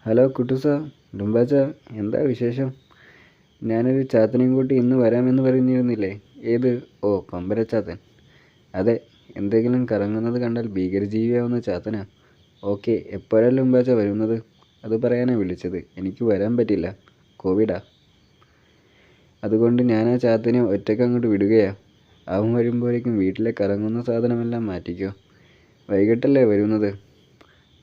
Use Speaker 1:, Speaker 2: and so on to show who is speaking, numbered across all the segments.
Speaker 1: Hello കുട്ടുസ, ഡുംബാച്ച, എന്താ വിശേഷം? ഞാനൊരു ചാത്തനെയും കൂട്ടി ഇന്ന് വരാമെന്ന് പറഞ്ഞിരുന്നില്ലേ? ഏത്? ഓ, പമ്പരച്ചാത്തൻ. അതെ, എന്തെങ്കിലും കറങ്ങുന്നത് കണ്ടാൽ ഭീകരജീവിയാവുന്ന ചാത്തനാ. ഓക്കെ, എപ്പോഴാണ് ഡുംബാച്ച വരുന്നത്? അത് പറയാനാണ് വിളിച്ചത്. എനിക്ക് വരാൻ പറ്റില്ല, കോവിഡാ. അതുകൊണ്ട് ഞാൻ ആ ചാത്തനെ ഒറ്റയ്ക്ക് അങ്ങോട്ട് വിടുകയാ. അവൻ വരുമ്പോഴേക്കും വീട്ടിലെ കറങ്ങുന്ന സാധനമെല്ലാം മാറ്റിക്കോ. വൈകിട്ടല്ലേ വരുന്നത്?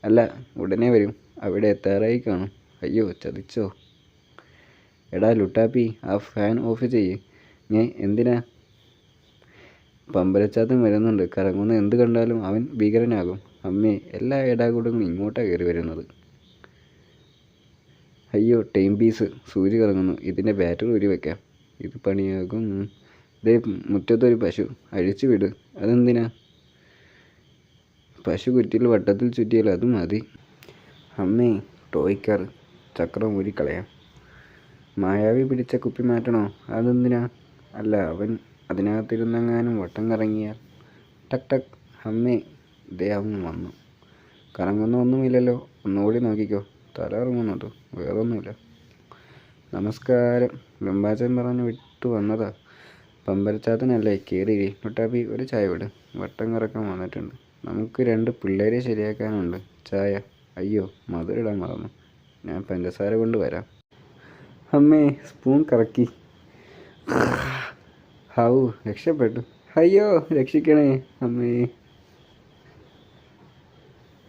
Speaker 1: അല്ല, ഉടനെ വരും. അവിടെ എത്താറായി കാണും. അയ്യോ, ചതിച്ചോ? എടാ ലുട്ടാപ്പി, ആ ഫാൻ ഓഫ് ചെയ്യ്. എന്തിനാ? പമ്പരച്ചാത്തൻ വരുന്നുണ്ട്. കറങ്ങുന്ന എന്ത് കണ്ടാലും അവൻ ഭീകരനാകും. അമ്മേ, എല്ലാ ഏടാകൂടങ്ങളും ഇങ്ങോട്ടാണ് കയറി വരുന്നത്. അയ്യോ, ടൈം പീസ്, സൂചി കറങ്ങുന്നു. ഇതിൻ്റെ ബാറ്ററി ഊരി വെക്കാം. ഇത് പണിയാകും. ദേ മുറ്റത്തൊരു പശു, അഴിച്ചു വിട്. അതെന്തിനാ? പശു കുറ്റിയിൽ വട്ടത്തിൽ ചുറ്റിയാൽ അത് മതി. അമ്മേ, ടോയ് കാർ, ചക്രം ഊരിക്കളയാം. മായാവി പിടിച്ച കുപ്പി മാറ്റണോ? അതെന്തിനാ? അല്ല, അവൻ അതിനകത്തിരുന്നെങ്ങാനും വട്ടം കറങ്ങിയാൽ. ടക് ടക്. അമ്മേ, ദേ അവൻ വന്നു. കറങ്ങുന്ന ഒന്നുമില്ലല്ലോ. ഒന്നുകൂടി നോക്കിക്കോ. തല ഇറങ്ങുന്നുണ്ടോ? വേറൊന്നുമില്ല. നമസ്കാരം. വെമ്പാച്ചൻ പറഞ്ഞു വിട്ടു വന്നതാ. പമ്പരച്ചാത്തനല്ലേ? കയറി. ലുട്ടാപ്പി, ഒരു ചായ വിട്. വട്ടം കറക്കം വന്നിട്ടുണ്ട്. നമുക്ക് 2 പിള്ളേരെ ശരിയാക്കാനുണ്ട്. ചായ. അയ്യോ, മധുരിടാൻ മറന്നു. ഞാൻ പഞ്ചസാര കൊണ്ട് വരാം. അമ്മേ, സ്പൂൺ കറക്കി. ഹൗ, രക്ഷപ്പെട്ടു. അയ്യോ, രക്ഷിക്കണേ അമ്മേ.